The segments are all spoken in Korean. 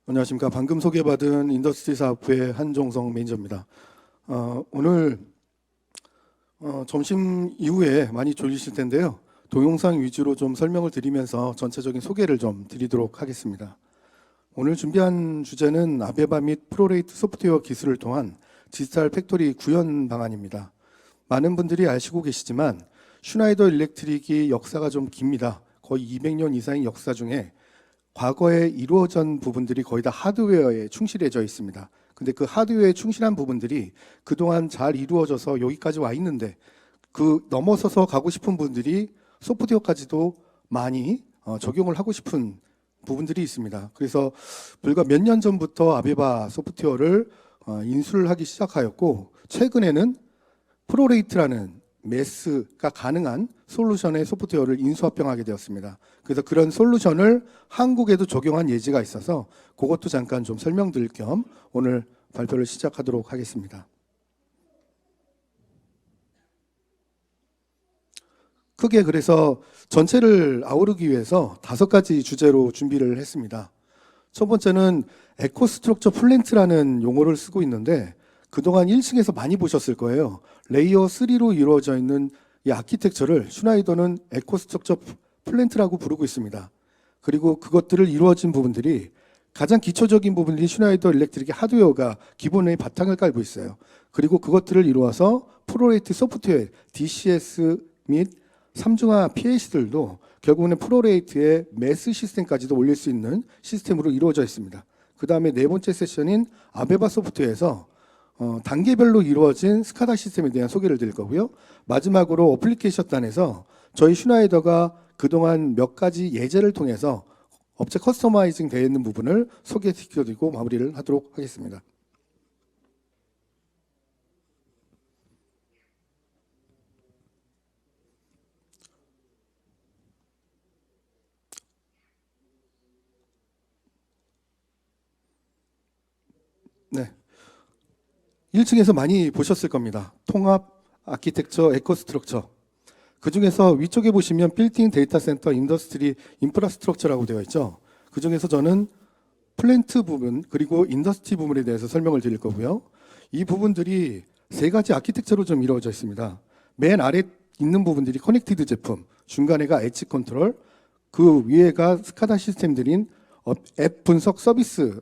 안녕하십니까. 방금 소개받은 인더스트리 사업부의 한종성 매니저입니다. 오늘 점심 이후에 많이 졸리실 텐데요. 동영상 위주로 좀 설명을 드리면서 전체적인 소개를 좀 드리도록 하겠습니다. 오늘 준비한 주제는 아베바 및 프로레이트 소프트웨어 기술을 통한 디지털 팩토리 구현 방안입니다. 많은 분들이 아시고 계시지만 슈나이더 일렉트릭이 역사가 좀 깁니다. 거의 200년 이상의 역사 중에 과거에 이루어진 부분들이 거의 다 하드웨어에 충실해져 있습니다. 근데 그 하드웨어에 충실한 부분들이 그동안 잘 이루어져서 여기까지 와 있는데 그 넘어서서 가고 싶은 분들이 소프트웨어까지도 많이 적용을 하고 싶은 부분들이 있습니다. 그래서 불과 몇 년 전부터 아베바 소프트웨어를 인수를 하기 시작하였고, 최근에는 프로레이트라는 매스가 가능한 솔루션의 소프트웨어를 인수합병하게 되었습니다. 그래서 그런 솔루션을 한국에도 적용한 예지가 있어서 그것도 잠깐 좀 설명드릴 겸 오늘 발표를 시작하도록 하겠습니다. 크게 그래서 전체를 아우르기 위해서 5가지 주제로 준비를 했습니다. 첫 번째는 에코스트럭처 플랜트라는 용어를 쓰고 있는데 그동안 1층에서 많이 보셨을 거예요. 레이어 3로 이루어져 있는 이 아키텍처를 슈나이더는 에코스트럭처 플랜트라고 부르고 있습니다. 그리고 그것들을 이루어진 부분들이 가장 기초적인 부분들이 슈나이더 일렉트릭의 하드웨어가 기본의 바탕을 깔고 있어요. 그리고 그것들을 이루어서 프로레이트 소프트웨어, DCS 및 3중화 PAC들도 결국은 프로레이트의 매스 시스템까지도 올릴 수 있는 시스템으로 이루어져 있습니다. 그 다음에 네 번째 세션인 아베바 소프트웨어에서 단계별로 이루어진 스카다 시스템에 대한 소개를 드릴 거고요. 마지막으로 어플리케이션 단에서 저희 슈나이더가 그동안 몇 가지 예제를 통해서 업체 커스터마이징 되어 있는 부분을 소개시켜드리고 마무리를 하도록 하겠습니다. 네, 1층에서 많이 보셨을 겁니다. 통합 아키텍처 에코스트럭처. 그 중에서 위쪽에 보시면 빌딩 데이터 센터 인더스트리 인프라스트럭처라고 되어 있죠. 그 중에서 저는 플랜트 부분 그리고 인더스트리 부분에 대해서 설명을 드릴 거고요. 이 부분들이 3가지 아키텍처로 좀 이루어져 있습니다. 맨 아래 있는 부분들이 커넥티드 제품, 중간에가 엣지 컨트롤, 그 위에가 스카다 시스템들인 앱 분석 서비스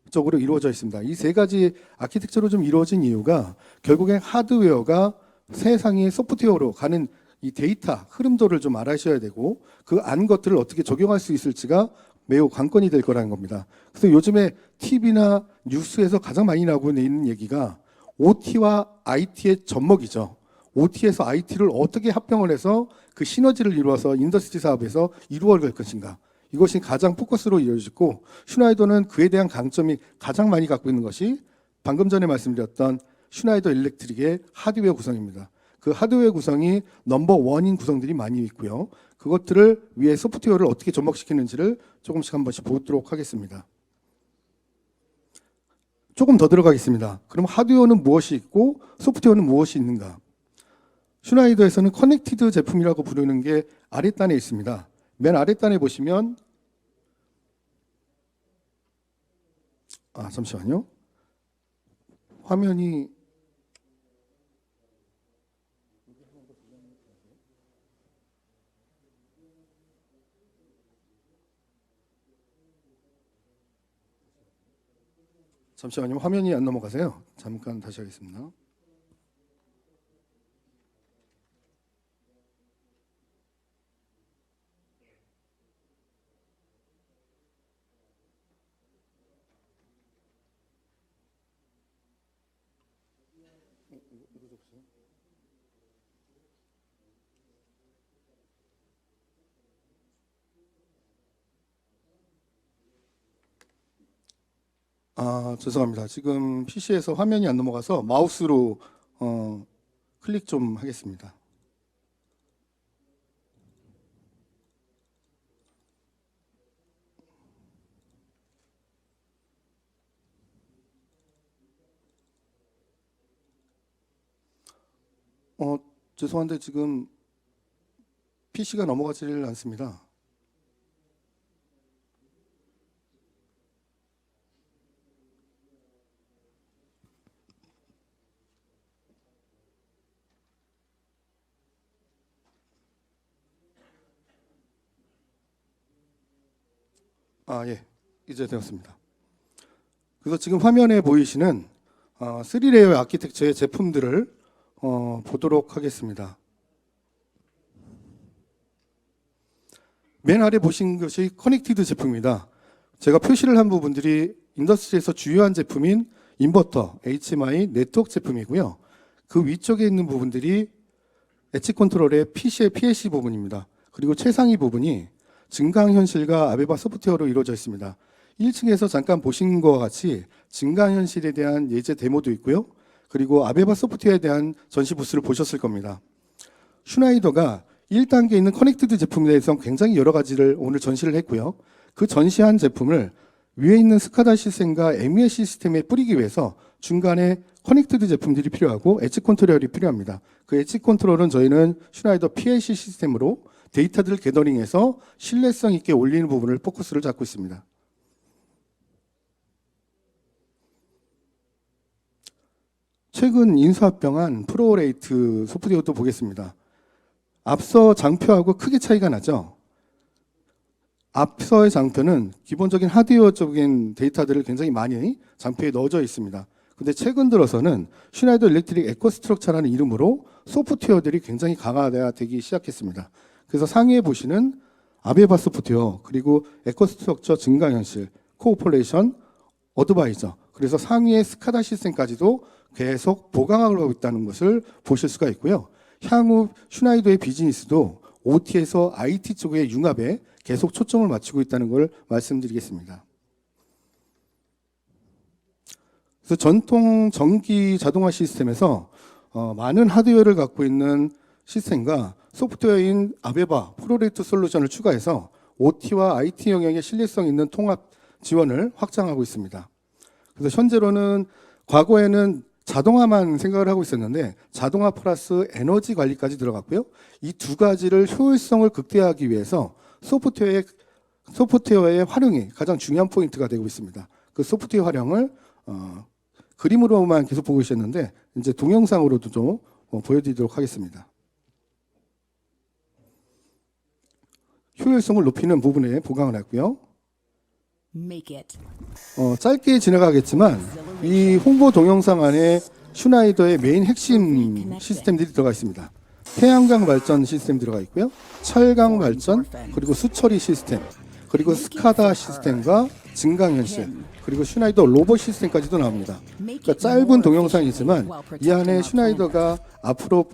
적으로 이루어져 있습니다. 이 3가지 아키텍처로 좀 이루어진 이유가 결국엔 하드웨어가 세상의 소프트웨어로 가는 이 데이터 흐름도를 좀 알아셔야 되고 그 안 것들을 어떻게 적용할 수 있을지가 매우 관건이 될 거라는 겁니다. 그래서 요즘에 TV나 뉴스에서 가장 많이 나오고 있는 얘기가 OT와 IT의 접목이죠. OT에서 IT를 어떻게 합병을 해서 그 시너지를 이루어서 인더스트리 사업에서 이루어갈 것인가. 이것이 가장 포커스로 이루어지고 슈나이더는 그에 대한 강점이 가장 많이 갖고 있는 것이 방금 전에 말씀드렸던 슈나이더 일렉트릭의 하드웨어 구성입니다. 그 하드웨어 구성이 넘버 원인 구성들이 많이 있고요. 그것들을 위해 소프트웨어를 어떻게 접목시키는지를 조금씩 한 번씩 보도록 하겠습니다. 조금 더 들어가겠습니다. 그럼 하드웨어는 무엇이 있고 소프트웨어는 무엇이 있는가? 슈나이더에서는 커넥티드 제품이라고 부르는 게 아랫단에 있습니다. 맨 아랫단에 보시면 잠시만요. 화면이 잠시만요. 화면이 안 넘어가세요. 잠깐 다시 하겠습니다. 죄송합니다. 지금 PC에서 화면이 안 넘어가서 마우스로 클릭 좀 하겠습니다. 죄송한데 지금 PC가 넘어가지를 않습니다. 예, 이제 되었습니다. 그래서 지금 화면에 보이시는 3레이어 아키텍처의 제품들을 보도록 하겠습니다. 맨 아래 보신 것이 커넥티드 제품입니다. 제가 표시를 한 부분들이 인더스트리에서 주요한 제품인 인버터, HMI, 네트워크 제품이고요. 그 위쪽에 있는 부분들이 엣지 컨트롤의 PC의 PLC 부분입니다. 그리고 최상위 부분이 증강현실과 아베바 소프트웨어로 이루어져 있습니다. 1층에서 잠깐 보신 것과 같이 증강현실에 대한 예제 데모도 있고요. 그리고 아베바 소프트웨어에 대한 전시 부스를 보셨을 겁니다. 슈나이더가 1단계에 있는 커넥티드 제품에 대해서 굉장히 여러 가지를 오늘 전시를 했고요. 그 전시한 제품을 위에 있는 스카다 시스템과 MES 시스템에 뿌리기 위해서 중간에 커넥티드 제품들이 필요하고 엣지 컨트롤이 필요합니다. 그 엣지 컨트롤은 저희는 슈나이더 PLC 시스템으로 데이터들을 게더링해서 신뢰성 있게 올리는 부분을 포커스를 잡고 있습니다. 최근 인수합병한 프로레이트 소프트웨어도 보겠습니다. 앞서 장표하고 크게 차이가 나죠. 앞서의 장표는 기본적인 하드웨어적인 데이터들을 굉장히 많이 장표에 넣어져 있습니다. 근데 최근 들어서는 슈나이더 일렉트릭 에코스트럭처라는 이름으로 소프트웨어들이 굉장히 강화되기 시작했습니다. 그래서 상위에 보시는 아베바 소프트웨어, 그리고 에코스트럭처 증강현실, 코오퍼레이션, 어드바이저, 그래서 상위의 스카다 시스템까지도 계속 보강하고 하고 있다는 것을 보실 수가 있고요. 향후 슈나이더의 비즈니스도 OT에서 IT 쪽의 융합에 계속 초점을 맞추고 있다는 걸 말씀드리겠습니다. 그래서 전통 전기 자동화 시스템에서 많은 하드웨어를 갖고 있는 시스템과 소프트웨어인 아베바 프로레이트 솔루션을 추가해서 OT와 IT 영역의 신뢰성 있는 통합 지원을 확장하고 있습니다. 그래서 현재로는 과거에는 자동화만 생각을 하고 있었는데 자동화 플러스 에너지 관리까지 들어갔고요. 이 두 가지를 효율성을 극대화하기 위해서 소프트웨어의 활용이 가장 중요한 포인트가 되고 있습니다. 그 소프트웨어 활용을 그림으로만 계속 보고 계셨는데 이제 동영상으로도 좀 보여드리도록 하겠습니다. 효율성을 높이는 부분에 보강을 했고요. 짧게 지나가겠지만 이 홍보 동영상 안에 슈나이더의 메인 핵심 시스템들이 들어가 있습니다. 태양광 발전 시스템 들어가 있고요. 철강 발전, 그리고 수처리 시스템, 그리고 스카다 시스템과 증강현실, 그리고 슈나이더 로봇 시스템까지도 나옵니다. 그러니까 짧은 동영상이지만 이 안에 슈나이더가 앞으로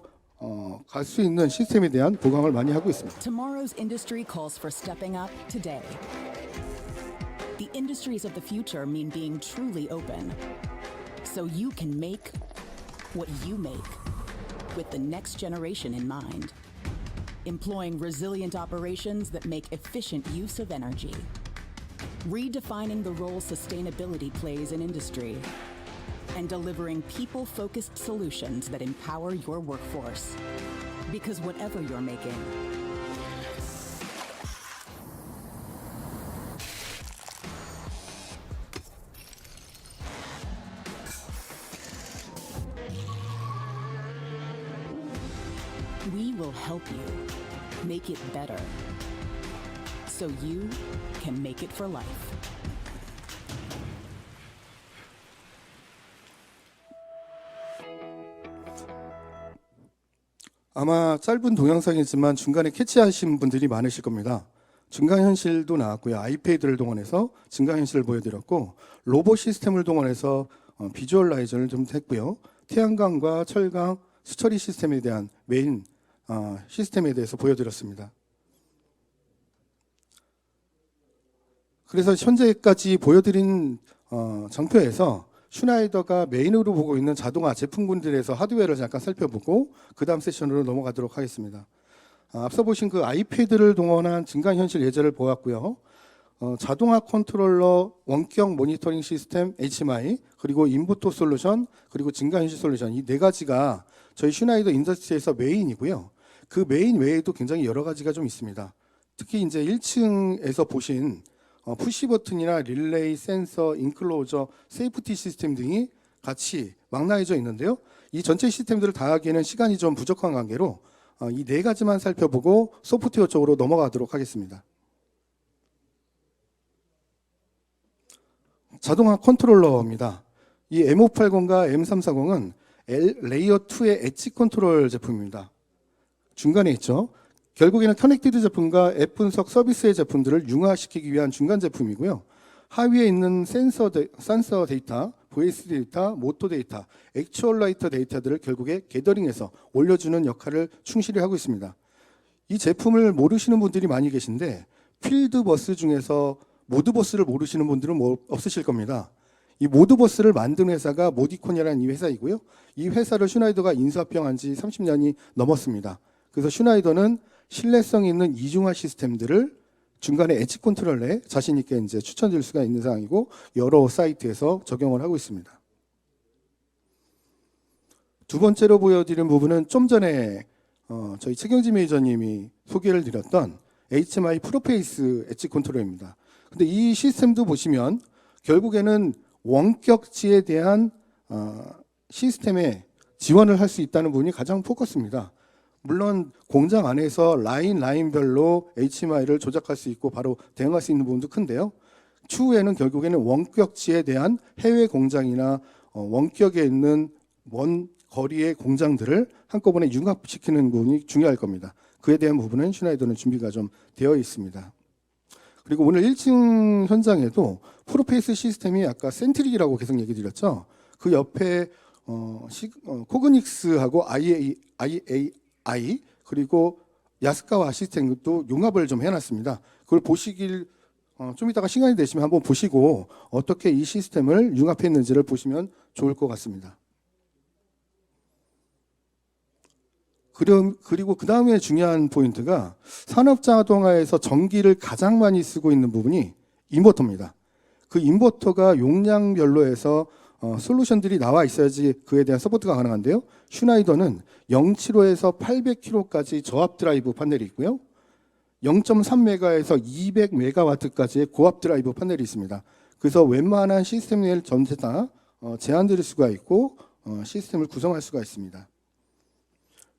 갈 수 있는 시스템에 대한 보강을 많이 하고 있습니다. Tomorrow's industry calls for stepping up today. The industries of the future mean being truly open, so you can make what you make with the next generation in mind, employing resilient operations that make efficient use of energy, redefining the role sustainability plays in industry, and delivering people-focused solutions that empower your workforce. Because whatever you're making, we will help you make it better, so you can make it for life. 아마 짧은 동영상이지만 중간에 캐치하신 분들이 많으실 겁니다. 증강현실도 나왔고요. 아이패드를 동원해서 증강현실을 보여드렸고, 로봇 시스템을 동원해서 비주얼라이저를 좀 했고요. 태양광과 철강, 수처리 시스템에 대한 메인 시스템에 대해서 보여드렸습니다. 그래서 현재까지 보여드린 장표에서 슈나이더가 메인으로 보고 있는 자동화 제품군들에서 하드웨어를 잠깐 살펴보고 그 다음 세션으로 넘어가도록 하겠습니다. 앞서 보신 그 아이패드를 동원한 증강현실 예제를 보았고요. 자동화 컨트롤러, 원격 모니터링 시스템, HMI, 그리고 인부토 솔루션, 그리고 증강현실 솔루션, 이 네 가지가 저희 슈나이더 인더스트리에서 메인이고요. 그 메인 외에도 굉장히 여러 가지가 좀 있습니다. 특히 이제 1층에서 보신 푸시 버튼이나 릴레이, 센서, 인클로저, 세이프티 시스템 등이 같이 망라해져 있는데요. 이 전체 시스템들을 다 하기에는 시간이 좀 부족한 관계로 이 네 가지만 살펴보고 소프트웨어 쪽으로 넘어가도록 하겠습니다. 자동화 컨트롤러입니다. 이 M580과 M340은 레이어 2의 엣지 컨트롤 제품입니다. 중간에 있죠. 결국에는 커넥티드 제품과 앱 분석 서비스의 제품들을 융화시키기 위한 중간 제품이고요. 하위에 있는 센서 데이터, VS 데이터, 모토 데이터, 액추얼라이터 데이터들을 결국에 게더링해서 올려주는 역할을 충실히 하고 있습니다. 이 제품을 모르시는 분들이 많이 계신데 필드 버스 중에서 모드버스를 모르시는 분들은 없으실 겁니다. 이 모드버스를 만든 회사가 모디콘이라는 이 회사이고요. 이 회사를 슈나이더가 인수합병한 지 30년이 넘었습니다. 그래서 슈나이더는 신뢰성 있는 이중화 시스템들을 중간에 엣지 컨트롤에 자신 있게 이제 추천드릴 수가 있는 상황이고 여러 사이트에서 적용을 하고 있습니다. 두 번째로 보여드리는 부분은 좀 전에 저희 최경지 매니저님이 소개를 드렸던 HMI 프로페이스 엣지 컨트롤입니다. 근데 이 시스템도 보시면 결국에는 원격지에 대한 시스템에 지원을 할 수 있다는 부분이 가장 포커스입니다. 물론 공장 안에서 라인별로 HMI를 조작할 수 있고 바로 대응할 수 있는 부분도 큰데요. 추후에는 결국에는 원격지에 대한 해외 공장이나 원격에 있는 먼 거리의 공장들을 한꺼번에 융합시키는 부분이 중요할 겁니다. 그에 대한 부분은 슈나이더는 준비가 좀 되어 있습니다. 그리고 오늘 1층 현장에도 프로페이스 시스템이 아까 센트릭이라고 계속 얘기 드렸죠. 그 옆에 코그닉스하고 IAI 그리고 야스카와 시스템도 융합을 좀 해놨습니다. 그걸 보시길 좀 이따가 시간이 되시면 한번 보시고 어떻게 이 시스템을 융합했는지를 보시면 좋을 것 같습니다. 그리고 그 다음에 중요한 포인트가 산업자동화에서 전기를 가장 많이 쓰고 있는 부분이 인버터입니다. 그 인버터가 용량별로 해서 솔루션들이 나와 있어야지 그에 대한 서포트가 가능한데요. 슈나이더는 075에서 800kW까지 저압 드라이브 판넬이 있고요. 0.3메가에서 200메가와트까지의 고압 드라이브 판넬이 있습니다. 그래서 웬만한 시스템 전체 다 제한드릴 수가 있고 시스템을 구성할 수가 있습니다.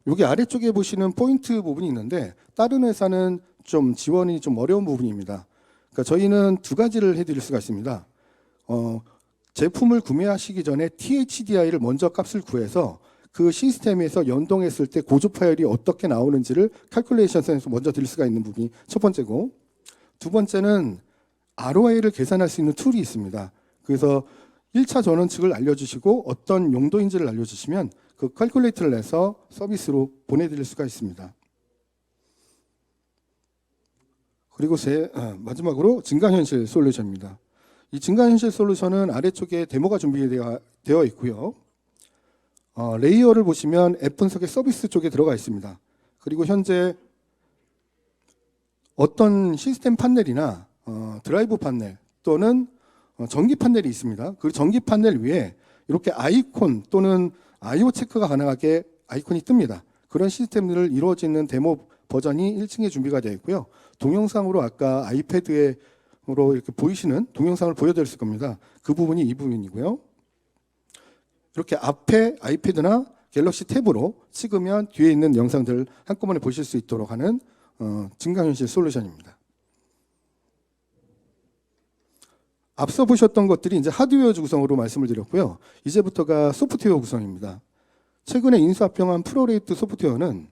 여기 아래쪽에 보시는 포인트 부분이 있는데 다른 회사는 좀 지원이 좀 어려운 부분입니다. 그러니까 저희는 두 가지를 해드릴 수가 있습니다. 제품을 구매하시기 전에 THDI를 먼저 값을 구해서 그 시스템에서 연동했을 때 고조 파일이 어떻게 나오는지를 칼큘레이션에서 먼저 드릴 수가 있는 부분이 첫 번째고, 두 번째는 ROI를 계산할 수 있는 툴이 있습니다. 그래서 1차 전원 측을 알려주시고 어떤 용도인지를 알려주시면 그 칼큘레이터를 내서 서비스로 보내드릴 수가 있습니다. 그리고 마지막으로 증강현실 솔루션입니다. 이 증강현실 솔루션은 아래쪽에 데모가 준비되어 있고요. 레이어를 보시면 앱 분석의 서비스 쪽에 들어가 있습니다. 그리고 현재 어떤 시스템 판넬이나 드라이브 판넬 또는 전기 판넬이 있습니다. 그 전기 판넬 위에 이렇게 아이콘 또는 IO 체크가 가능하게 아이콘이 뜹니다. 그런 시스템들을 이루어지는 데모 버전이 1층에 준비가 되어 있고요. 동영상으로 아까 아이패드로 이렇게 보이시는 동영상을 보여드렸을 겁니다. 그 부분이 이 부분이고요. 이렇게 앞에 아이패드나 갤럭시 탭으로 찍으면 뒤에 있는 영상들을 한꺼번에 보실 수 있도록 하는 증강현실 솔루션입니다. 앞서 보셨던 것들이 이제 하드웨어 구성으로 말씀을 드렸고요. 이제부터가 소프트웨어 구성입니다. 최근에 인수합병한 프로레이트 소프트웨어는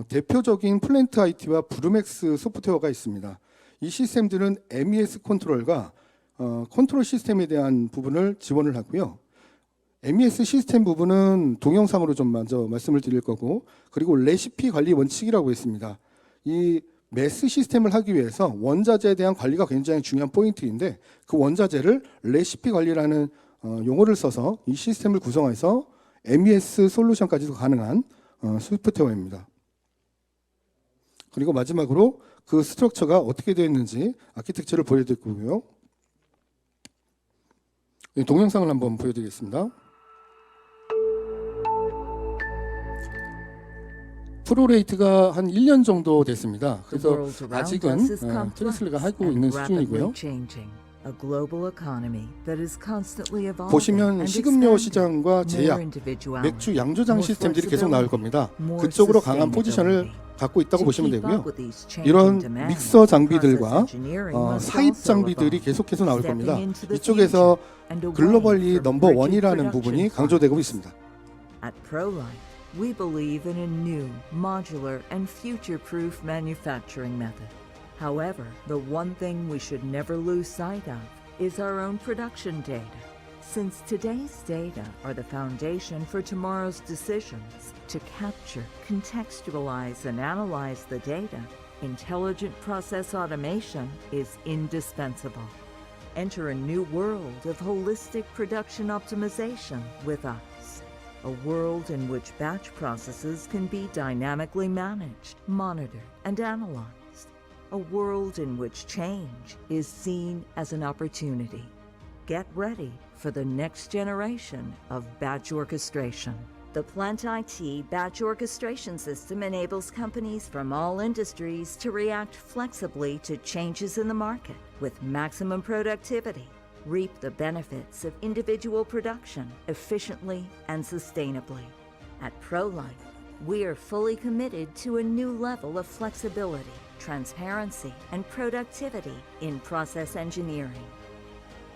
대표적인 플랜트 IT와 브루맥스 소프트웨어가 있습니다. 이 시스템들은 MES 컨트롤과 컨트롤 시스템에 대한 부분을 지원을 하고요. MES 시스템 부분은 동영상으로 좀 먼저 말씀을 드릴 거고, 그리고 레시피 관리 원칙이라고 있습니다. 이 메스 시스템을 하기 위해서 원자재에 대한 관리가 굉장히 중요한 포인트인데, 그 원자재를 레시피 관리라는 용어를 써서 이 시스템을 구성해서 MES 솔루션까지도 가능한 소프트웨어입니다. 그리고 마지막으로 그 스트럭처가 어떻게 되어 있는지 아키텍처를 보여드릴 거고요. 동영상을 한번 보여드리겠습니다. 프로레이트가 한 1년 정도 됐습니다. 그래서 아직은 트레슬러가 하고 있는 수준이고요. A global economy that is constantly evolving 보시면 and 식음료 expanding. 시장과 More 제약, individuality, 맥주 양조장 more 시스템들이 계속 나올 겁니다. more 그쪽으로 강한 포지션을 sustainability. 갖고 있다고 To 보시면 keep 되고요. up with these changing 이런 demands, 믹서 장비들과 process engineering must 사입 also 장비들이 evolve, 계속해서 나올 stepping 겁니다. into the 이쪽에서 future and away 글로벌리 from 넘버 rigid 원이라는 production 부분이 flows. 강조되고 있습니다. At ProLife, we believe in a new, modular, and future-proof manufacturing method. However, the one thing we should never lose sight of is our own production data. Since today's data are the foundation for tomorrow's decisions, to capture, contextualize, and analyze the data, intelligent process automation is indispensable. Enter a new world of holistic production optimization with us. A world in which batch processes can be dynamically managed, monitored, and analyzed. A world in which change is seen as an opportunity. Get ready for the next generation of batch orchestration. The Plant IT Batch Orchestration System enables companies from all industries to react flexibly to changes in the market with maximum productivity. Reap the benefits of individual production efficiently and sustainably. At ProLife, we are fully committed to a new level of flexibility, transparency, and productivity in process engineering.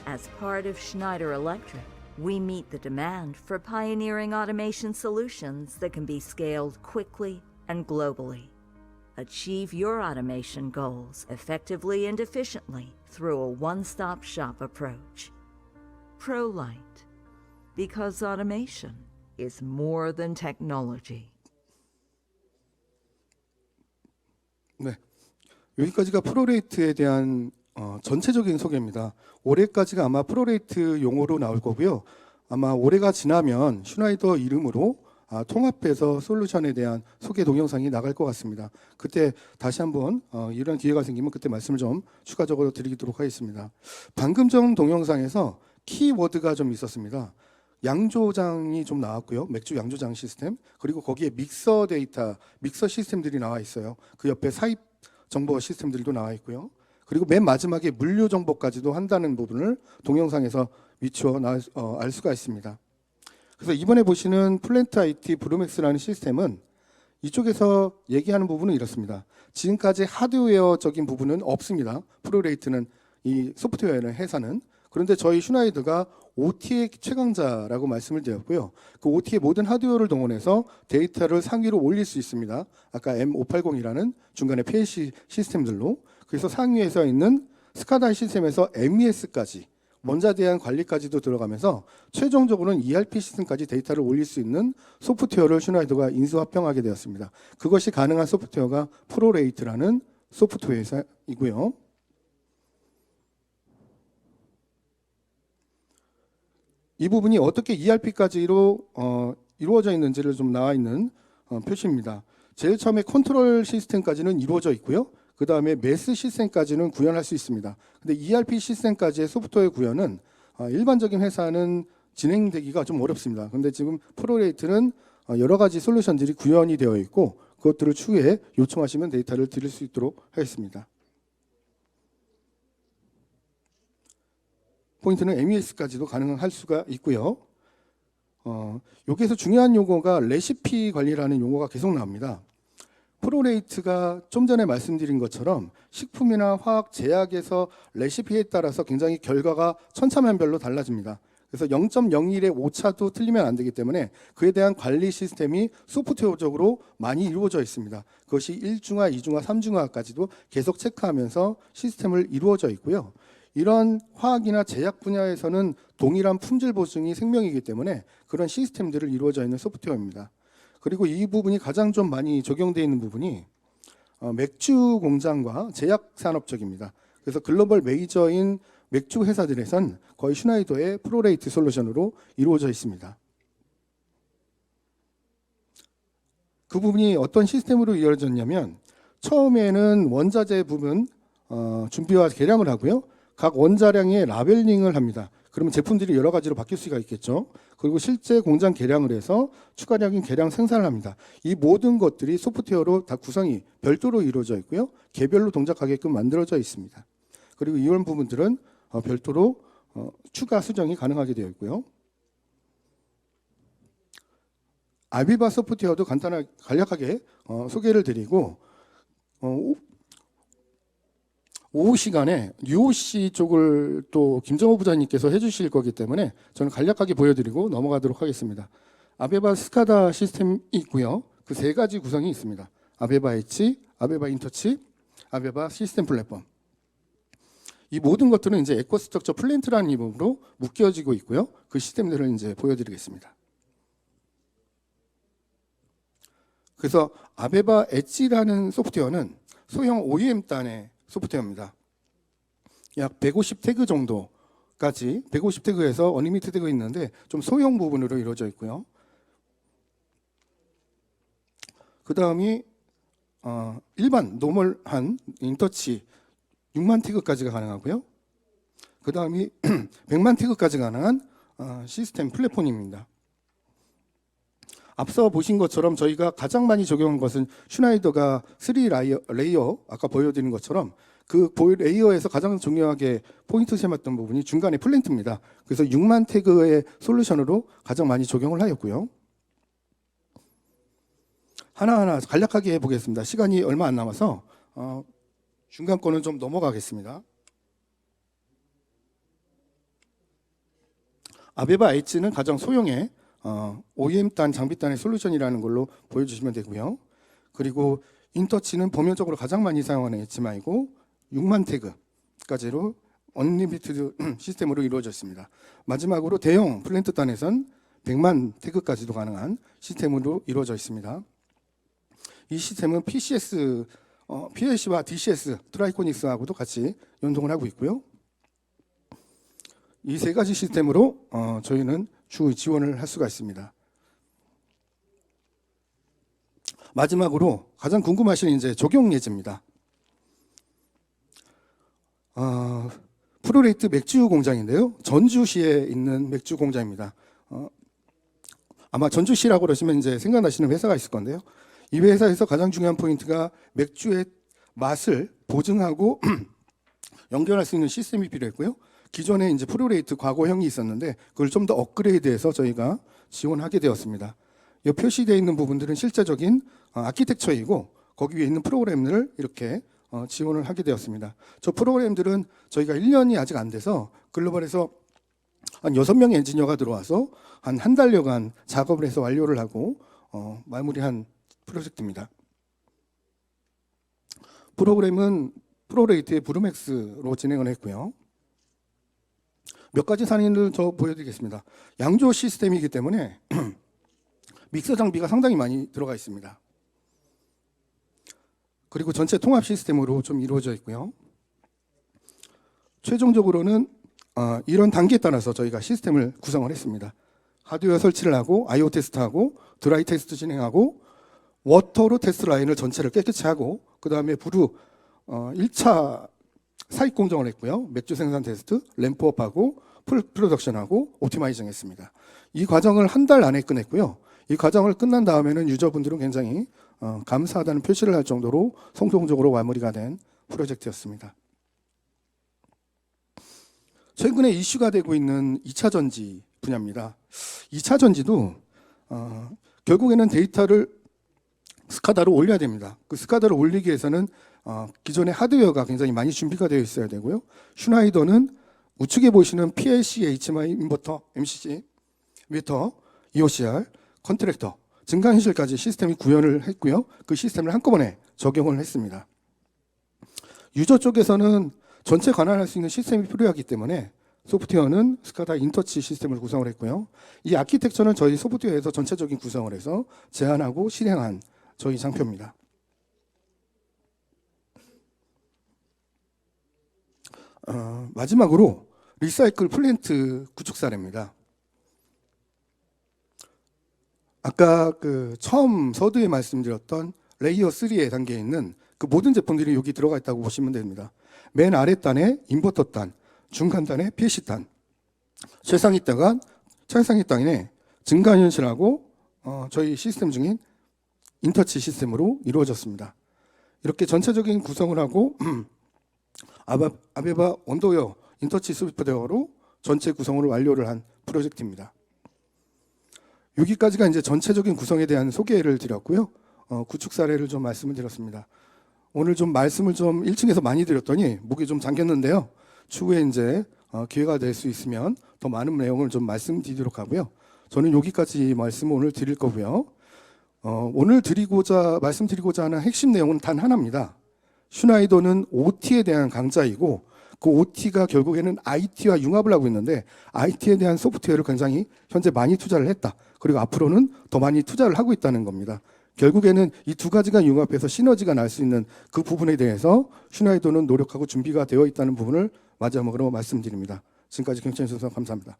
As part of Schneider Electric, we meet the demand for pioneering automation solutions that can be scaled quickly and globally. Achieve your automation goals effectively and efficiently through a one-stop shop approach. ProLight, because automation is more than technology. 네, 여기까지가 프로레이트에 대한 전체적인 소개입니다. 올해까지가 아마 프로레이트 용어로 나올 거고요. 아마 올해가 지나면 슈나이더 이름으로 통합해서 솔루션에 대한 소개 동영상이 나갈 것 같습니다. 그때 다시 한번 이런 기회가 생기면 그때 말씀을 좀 추가적으로 드리도록 하겠습니다. 방금 전 동영상에서 키워드가 좀 있었습니다. 양조장이 좀 나왔고요. 맥주 양조장 시스템, 그리고 거기에 믹서 데이터, 믹서 시스템들이 나와 있어요. 그 옆에 사입 정보 시스템들도 나와 있고요. 그리고 맨 마지막에 물류 정보까지도 한다는 부분을 동영상에서 미추어 알 수가 있습니다. 그래서 이번에 보시는 플랜트 IT 브루맥스라는 시스템은 이쪽에서 얘기하는 부분은 이렇습니다. 지금까지 하드웨어적인 부분은 없습니다. 프로레이트는 이 소프트웨어는 회사는. 그런데 저희 슈나이더가 OT의 최강자라고 말씀을 드렸고요. 그 OT의 모든 하드웨어를 동원해서 데이터를 상위로 올릴 수 있습니다. 아까 M580이라는 중간에 PLC 시스템들로. 그래서 상위에서 있는 스카다 시스템에서 MES까지 원자에 대한 관리까지도 들어가면서 최종적으로는 ERP 시스템까지 데이터를 올릴 수 있는 소프트웨어를 슈나이더가 인수합병하게 되었습니다. 그것이 가능한 소프트웨어가 프로레이트라는 소프트웨어이고요. 이 부분이 어떻게 ERP까지로 이루어져 있는지를 좀 나와 있는 표시입니다. 제일 처음에 컨트롤 시스템까지는 이루어져 있고요. 그 다음에 매스 시스템까지는 구현할 수 있습니다. 근데 ERP 시스템까지의 소프트웨어 구현은 일반적인 회사는 진행되기가 좀 어렵습니다. 근데 지금 프로레이트는 여러 가지 솔루션들이 구현이 되어 있고 그것들을 추후에 요청하시면 데이터를 드릴 수 있도록 하겠습니다. 포인트는 MES까지도 가능할 수가 있고요. 여기에서 중요한 용어가 레시피 관리라는 용어가 계속 나옵니다. 프로레이트가 좀 전에 말씀드린 것처럼 식품이나 화학 제약에서 레시피에 따라서 굉장히 결과가 천차만별로 달라집니다. 그래서 0.01의 오차도 틀리면 안 되기 때문에 그에 대한 관리 시스템이 소프트웨어적으로 많이 이루어져 있습니다. 그것이 1중화, 2중화, 3중화까지도 계속 체크하면서 시스템을 이루어져 있고요. 이런 화학이나 제약 분야에서는 동일한 품질 보증이 생명이기 때문에 그런 시스템들을 이루어져 있는 소프트웨어입니다. 그리고 이 부분이 가장 좀 많이 적용되어 있는 부분이 맥주 공장과 제약 산업 쪽입니다. 그래서 글로벌 메이저인 맥주 회사들에선 거의 슈나이더의 프로레이트 솔루션으로 이루어져 있습니다. 그 부분이 어떤 시스템으로 이루어졌냐면 처음에는 원자재 부분 준비와 계량을 하고요. 각 원자량의 라벨링을 합니다. 그러면 제품들이 여러 가지로 바뀔 수가 있겠죠. 그리고 실제 공장 계량을 해서 추가적인 계량 생산을 합니다. 이 모든 것들이 소프트웨어로 다 구성이 별도로 이루어져 있고요. 개별로 동작하게끔 만들어져 있습니다. 그리고 이런 부분들은 별도로 추가 수정이 가능하게 되어 있고요. 아비바 소프트웨어도 간략하게 소개를 드리고 오후 시간에 UOC 쪽을 또 김정호 부장님께서 해주실 거기 때문에 저는 간략하게 보여드리고 넘어가도록 하겠습니다. 아베바 스카다 시스템이 있고요. 그 세 가지 구성이 있습니다. 아베바 엣지, 아베바 인터치, 아베바 시스템 플랫폼. 이 모든 것들은 이제 에코스트럭처 플랜트라는 이름으로 묶여지고 있고요. 그 시스템들을 이제 보여드리겠습니다. 그래서 아베바 엣지라는 소프트웨어는 소형 OEM 단의 소프트웨어입니다. 약 150 태그 정도까지, 150 태그에서 어니미티드 태그 있는데 좀 소형 부분으로 이루어져 있고요. 그 다음이 일반 노멀한 인터치 6만 태그까지가 가능하고요. 그 다음이 100만 태그까지 가능한 시스템 플랫폼입니다. 앞서 보신 것처럼 저희가 가장 많이 적용한 것은 슈나이더가 3 레이어 아까 보여드린 것처럼 그 레이어에서 가장 중요하게 포인트 삼았던 부분이 중간에 플랜트입니다. 그래서 6만 태그의 솔루션으로 가장 많이 적용을 하였고요. 하나하나 간략하게 해보겠습니다. 시간이 얼마 안 남아서 중간 거는 좀 넘어가겠습니다. 아베바 엣지는 가장 소형의 OEM단 장비단의 솔루션이라는 걸로 보여주시면 되고요. 그리고 인터치는 범용적으로 가장 많이 사용하는 엣지마이고 6만 태그까지로 언리미티드 시스템으로 이루어져 있습니다. 마지막으로 대형 플랜트단에선 100만 태그까지도 가능한 시스템으로 이루어져 있습니다. 이 시스템은 PLC와 DCS, 트라이코닉스하고도 같이 연동을 하고 있고요. 이 세 가지 시스템으로 저희는 추후 지원을 할 수가 있습니다. 마지막으로 가장 궁금하신 이제 적용 예제입니다. 프로레이트 맥주 공장인데요. 전주시에 있는 맥주 공장입니다. 아마 전주시라고 그러시면 이제 생각나시는 회사가 있을 건데요. 이 회사에서 가장 중요한 포인트가 맥주의 맛을 보증하고 연결할 수 있는 시스템이 필요했고요. 기존에 이제 프로레이트 과거형이 있었는데 그걸 좀 더 업그레이드해서 저희가 지원하게 되었습니다. 이 표시되어 있는 부분들은 실제적인 아키텍처이고 거기 위에 있는 프로그램들을 이렇게 지원을 하게 되었습니다. 저 프로그램들은 저희가 1년이 아직 안 돼서 글로벌에서 한 6명의 엔지니어가 들어와서 한 달여간 작업을 해서 완료를 하고 마무리한 프로젝트입니다. 프로그램은 프로레이트의 브루맥스로 진행을 했고요. 몇 가지 사례를 저 보여드리겠습니다. 양조 시스템이기 때문에 믹서 장비가 상당히 많이 들어가 있습니다. 그리고 전체 통합 시스템으로 좀 이루어져 있고요. 최종적으로는 이런 단계에 따라서 저희가 시스템을 구성을 했습니다. 하드웨어 설치를 하고 IO 테스트하고 드라이 테스트 진행하고 워터로 테스트 라인을 전체를 깨끗이 하고 그 다음에 부루 1차 사익 공정을 했고요. 맥주 생산 테스트, 램프업하고 프로덕션하고 오티마이징 했습니다. 이 과정을 한 달 안에 끝냈고요. 이 과정을 끝난 다음에는 유저분들은 굉장히 감사하다는 표시를 할 정도로 성공적으로 마무리가 된 프로젝트였습니다. 최근에 이슈가 되고 있는 2차 전지 분야입니다. 2차 전지도 결국에는 데이터를 스카다로 올려야 됩니다. 그 스카다로 올리기 위해서는 기존의 하드웨어가 굉장히 많이 준비가 되어 있어야 되고요. 슈나이더는 우측에 보시는 PLC, HMI, 인버터, MCC, 미터, EOCR, 컨트랙터, 증강현실까지 시스템이 구현을 했고요. 그 시스템을 한꺼번에 적용을 했습니다. 유저 쪽에서는 전체 관할할 수 있는 시스템이 필요하기 때문에 소프트웨어는 스카다 인터치 시스템을 구성을 했고요. 이 아키텍처는 저희 소프트웨어에서 전체적인 구성을 해서 제안하고 실행한 저희 장표입니다. 마지막으로 리사이클 플랜트 구축 사례입니다. 아까 처음 서두에 말씀드렸던 레이어 3의 단계에 있는 그 모든 제품들이 여기 들어가 있다고 보시면 됩니다. 맨 아래 단에 인버터 단, 중간 단에 PLC 단, 최상위 단에 증강현실하고 저희 시스템 중인 인터치 시스템으로 이루어졌습니다. 이렇게 전체적인 구성을 하고 아베바 언더웨어 인터치 소프트웨어로 전체 구성을 완료를 한 프로젝트입니다. 여기까지가 이제 전체적인 구성에 대한 소개를 드렸고요. 구축 사례를 좀 말씀을 드렸습니다. 오늘 좀 말씀을 좀 1층에서 많이 드렸더니 목이 좀 잠겼는데요. 추후에 이제 기회가 될 수 있으면 더 많은 내용을 좀 말씀드리도록 하고요. 저는 여기까지 말씀을 오늘 드릴 거고요. 오늘 말씀드리고자 하는 핵심 내용은 단 하나입니다. 슈나이더는 OT에 대한 강자이고 그 OT가 결국에는 IT와 융합을 하고 있는데 IT에 대한 소프트웨어를 굉장히 현재 많이 투자를 했다. 그리고 앞으로는 더 많이 투자를 하고 있다는 겁니다. 결국에는 이 두 가지가 융합해서 시너지가 날 수 있는 그 부분에 대해서 슈나이더는 노력하고 준비가 되어 있다는 부분을 마지막으로 말씀드립니다. 지금까지 경청해 주셔서 감사합니다.